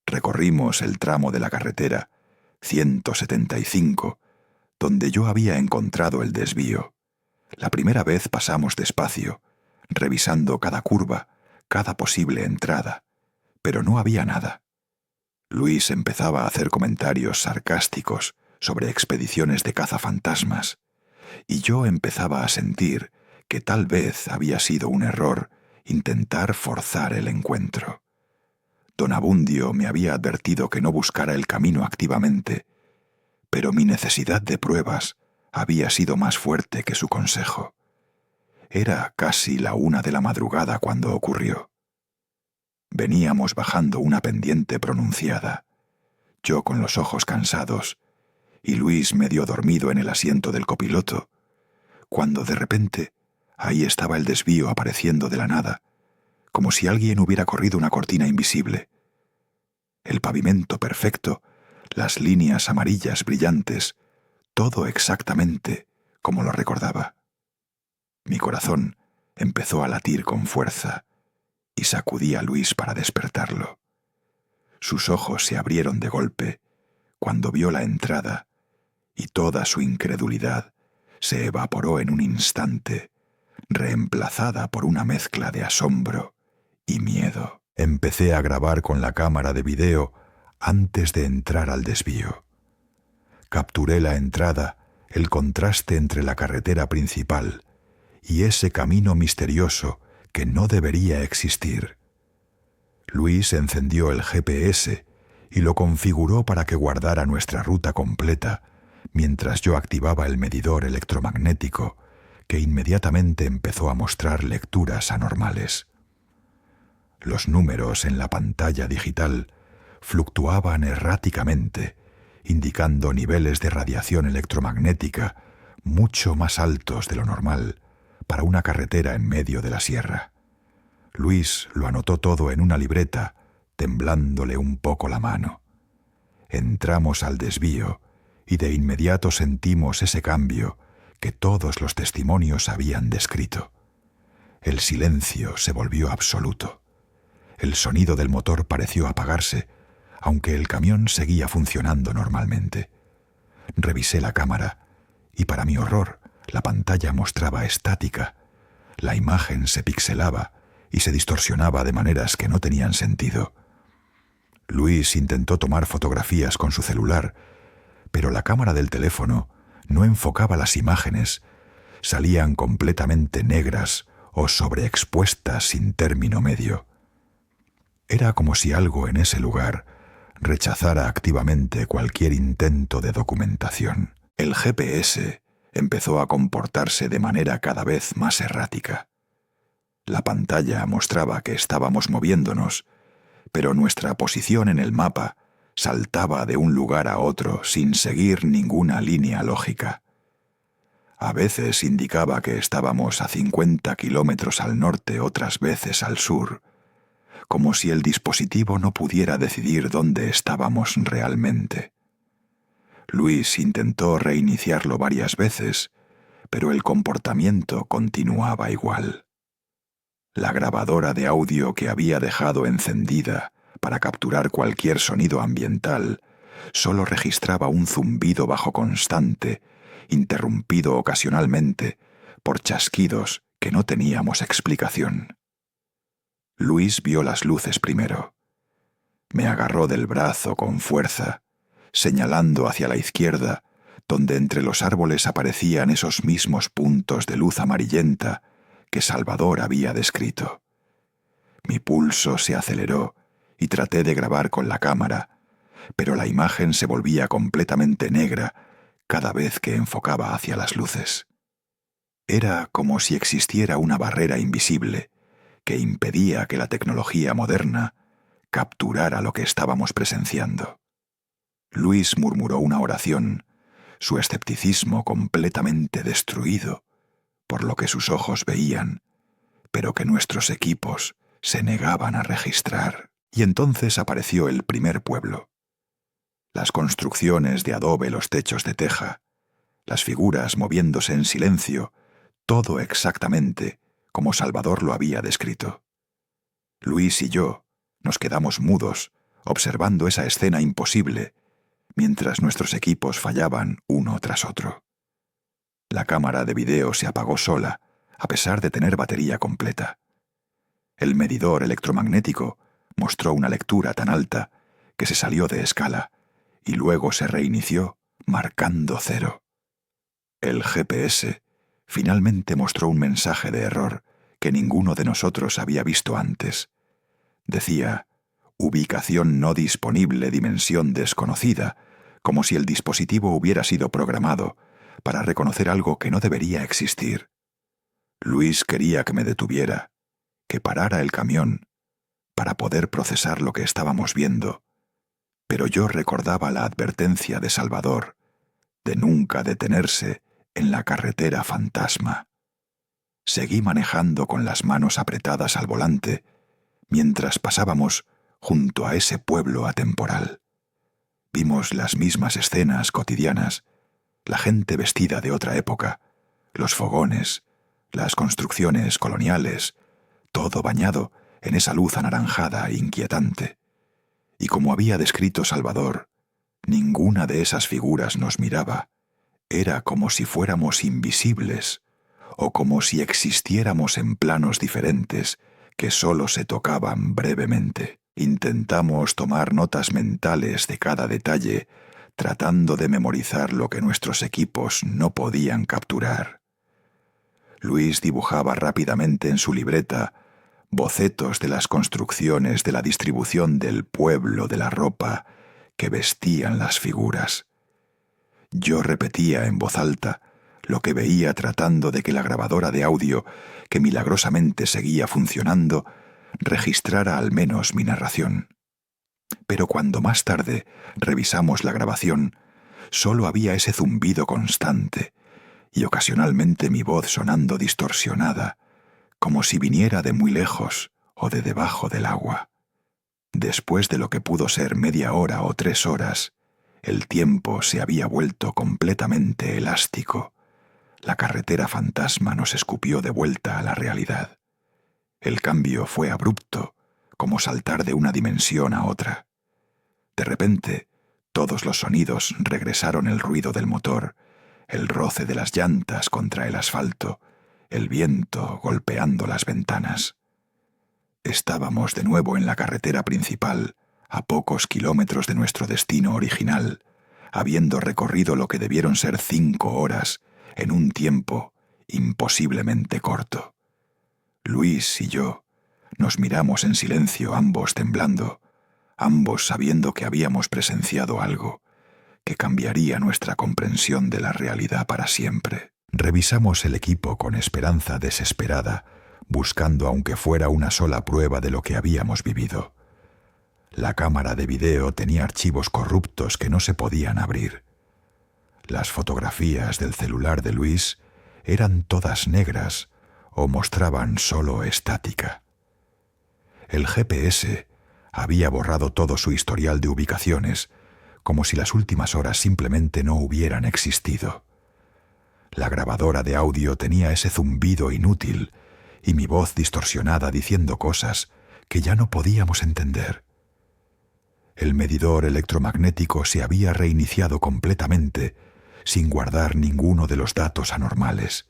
Recorrimos el tramo de la carretera 175, donde yo había encontrado el desvío. La primera vez pasamos despacio, revisando cada curva, cada posible entrada, pero no había nada. Luis empezaba a hacer comentarios sarcásticos sobre expediciones de cazafantasmas, y yo empezaba a sentir que tal vez había sido un error intentar forzar el encuentro. Don Abundio me había advertido que no buscara el camino activamente, pero mi necesidad de pruebas había sido más fuerte que su consejo. Era casi la 1 de la madrugada cuando ocurrió. Veníamos bajando una pendiente pronunciada, yo con los ojos cansados y Luis medio dormido en el asiento del copiloto, cuando de repente ahí estaba el desvío apareciendo de la nada, como si alguien hubiera corrido una cortina invisible. El pavimento perfecto, las líneas amarillas brillantes, todo exactamente como lo recordaba. Mi corazón empezó a latir con fuerza y sacudí a Luis para despertarlo. Sus ojos se abrieron de golpe cuando vio la entrada y toda su incredulidad se evaporó en un instante, reemplazada por una mezcla de asombro y miedo. Empecé a grabar con la cámara de video antes de entrar al desvío. Capturé la entrada, el contraste entre la carretera principal y ese camino misterioso que no debería existir. Luis encendió el GPS y lo configuró para que guardara nuestra ruta completa, mientras yo activaba el medidor electromagnético, que inmediatamente empezó a mostrar lecturas anormales. Los números en la pantalla digital fluctuaban erráticamente, indicando niveles de radiación electromagnética mucho más altos de lo normal para una carretera en medio de la sierra. Luis lo anotó todo en una libreta, temblándole un poco la mano. Entramos al desvío y de inmediato sentimos ese cambio que todos los testimonios habían descrito. El silencio se volvió absoluto. El sonido del motor pareció apagarse, aunque el camión seguía funcionando normalmente. Revisé la cámara y, para mi horror, la pantalla mostraba estática. La imagen se pixelaba y se distorsionaba de maneras que no tenían sentido. Luis intentó tomar fotografías con su celular, pero la cámara del teléfono no enfocaba las imágenes, salían completamente negras o sobreexpuestas sin término medio. Era como si algo en ese lugar rechazara activamente cualquier intento de documentación. El GPS empezó a comportarse de manera cada vez más errática. La pantalla mostraba que estábamos moviéndonos, pero nuestra posición en el mapa saltaba de un lugar a otro sin seguir ninguna línea lógica. A veces indicaba que estábamos a 50 kilómetros al norte, otras veces al sur, como si el dispositivo no pudiera decidir dónde estábamos realmente. Luis intentó reiniciarlo varias veces, pero el comportamiento continuaba igual. La grabadora de audio que había dejado encendida para capturar cualquier sonido ambiental solo registraba un zumbido bajo constante, interrumpido ocasionalmente por chasquidos que no teníamos explicación. Luis vio las luces primero. Me agarró del brazo con fuerza, señalando hacia la izquierda, donde entre los árboles aparecían esos mismos puntos de luz amarillenta que Salvador había descrito. Mi pulso se aceleró y traté de grabar con la cámara, pero la imagen se volvía completamente negra cada vez que enfocaba hacia las luces. Era como si existiera una barrera invisible que impedía que la tecnología moderna capturara lo que estábamos presenciando. Luis murmuró una oración, su escepticismo completamente destruido por lo que sus ojos veían, pero que nuestros equipos se negaban a registrar. Y entonces apareció el primer pueblo. Las construcciones de adobe, los techos de teja, las figuras moviéndose en silencio, todo exactamente como Salvador lo había descrito. Luis y yo nos quedamos mudos, observando esa escena imposible, mientras nuestros equipos fallaban uno tras otro. La cámara de video se apagó sola, a pesar de tener batería completa. El medidor electromagnético mostró una lectura tan alta que se salió de escala y luego se reinició, marcando 0. El GPS finalmente mostró un mensaje de error que ninguno de nosotros había visto antes. Decía: ubicación no disponible, dimensión desconocida, como si el dispositivo hubiera sido programado para reconocer algo que no debería existir. Luis quería que me detuviera, que parara el camión, para poder procesar lo que estábamos viendo, pero yo recordaba la advertencia de Salvador de nunca detenerse en la carretera fantasma. Seguí manejando con las manos apretadas al volante mientras pasábamos junto a ese pueblo atemporal. Vimos las mismas escenas cotidianas, la gente vestida de otra época, los fogones, las construcciones coloniales, todo bañado en esa luz anaranjada e inquietante. Y como había descrito Salvador, ninguna de esas figuras nos miraba. Era como si fuéramos invisibles, o como si existiéramos en planos diferentes que sólo se tocaban brevemente. Intentamos tomar notas mentales de cada detalle, tratando de memorizar lo que nuestros equipos no podían capturar. Luis dibujaba rápidamente en su libreta bocetos de las construcciones de la distribución del pueblo de la ropa que vestían las figuras. Yo repetía en voz alta lo que veía tratando de que la grabadora de audio, que milagrosamente seguía funcionando, registrara al menos mi narración. Pero cuando más tarde revisamos la grabación, solo había ese zumbido constante y ocasionalmente mi voz sonando distorsionada, como si viniera de muy lejos o de debajo del agua. Después de lo que pudo ser media hora o 3 horas, el tiempo se había vuelto completamente elástico. La carretera fantasma nos escupió de vuelta a la realidad. El cambio fue abrupto, como saltar de una dimensión a otra. De repente, todos los sonidos regresaron: el ruido del motor, el roce de las llantas contra el asfalto, el viento golpeando las ventanas. Estábamos de nuevo en la carretera principal, a pocos kilómetros de nuestro destino original, habiendo recorrido lo que debieron ser 5 horas en un tiempo imposiblemente corto. Luis y yo nos miramos en silencio, ambos temblando, ambos sabiendo que habíamos presenciado algo que cambiaría nuestra comprensión de la realidad para siempre. Revisamos el equipo con esperanza desesperada, buscando aunque fuera una sola prueba de lo que habíamos vivido. La cámara de video tenía archivos corruptos que no se podían abrir. Las fotografías del celular de Luis eran todas negras o mostraban solo estática. El GPS había borrado todo su historial de ubicaciones, como si las últimas horas simplemente no hubieran existido. La grabadora de audio tenía ese zumbido inútil y mi voz distorsionada diciendo cosas que ya no podíamos entender. El medidor electromagnético se había reiniciado completamente, sin guardar ninguno de los datos anormales.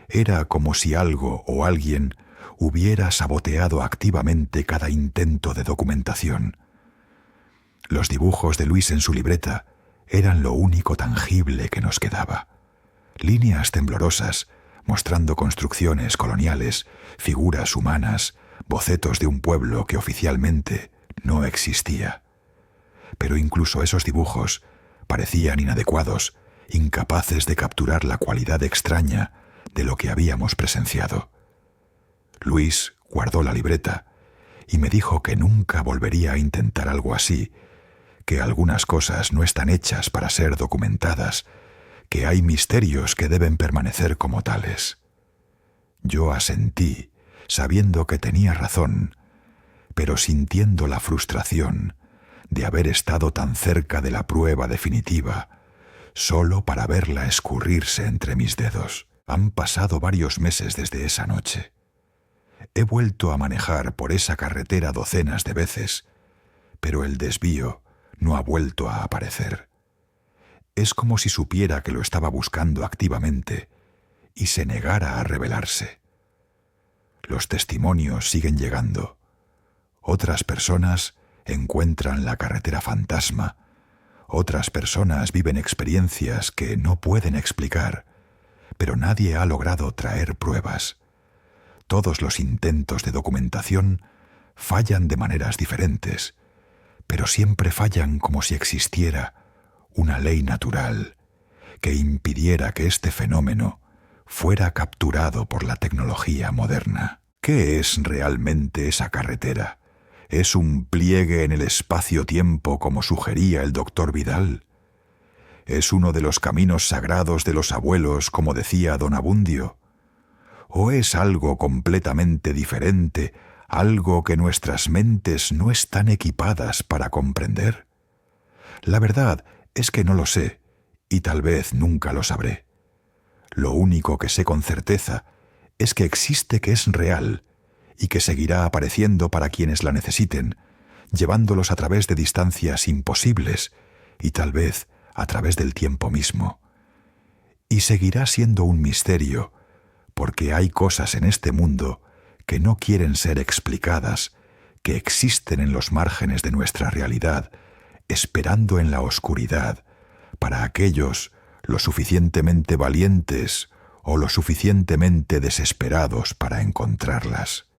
Era como si algo o alguien hubiera saboteado activamente cada intento de documentación. Los dibujos de Luis en su libreta eran lo único tangible que nos quedaba. Líneas temblorosas, mostrando construcciones coloniales, figuras humanas, bocetos de un pueblo que oficialmente no existía. Pero incluso esos dibujos parecían inadecuados, incapaces de capturar la cualidad extraña de lo que habíamos presenciado. Luis guardó la libreta y me dijo que nunca volvería a intentar algo así, que algunas cosas no están hechas para ser documentadas, que hay misterios que deben permanecer como tales. Yo asentí, sabiendo que tenía razón, pero sintiendo la frustración de haber estado tan cerca de la prueba definitiva, solo para verla escurrirse entre mis dedos. Han pasado varios meses desde esa noche. He vuelto a manejar por esa carretera docenas de veces, pero el desvío no ha vuelto a aparecer. Es como si supiera que lo estaba buscando activamente y se negara a revelarse. Los testimonios siguen llegando. Otras personas encuentran la carretera fantasma. Otras personas viven experiencias que no pueden explicar, pero nadie ha logrado traer pruebas. Todos los intentos de documentación fallan de maneras diferentes, pero siempre fallan como si existiera una ley natural que impidiera que este fenómeno fuera capturado por la tecnología moderna. ¿Qué es realmente esa carretera? ¿Es un pliegue en el espacio-tiempo como sugería el doctor Vidal? ¿Es uno de los caminos sagrados de los abuelos, como decía don Abundio? ¿O es algo completamente diferente, algo que nuestras mentes no están equipadas para comprender? La verdad es que no lo sé, y tal vez nunca lo sabré. Lo único que sé con certeza es que existe, que es real y que seguirá apareciendo para quienes la necesiten, llevándolos a través de distancias imposibles y tal vez a través del tiempo mismo. Y seguirá siendo un misterio, porque hay cosas en este mundo que no quieren ser explicadas, que existen en los márgenes de nuestra realidad, esperando en la oscuridad, para aquellos lo suficientemente valientes o lo suficientemente desesperados para encontrarlas.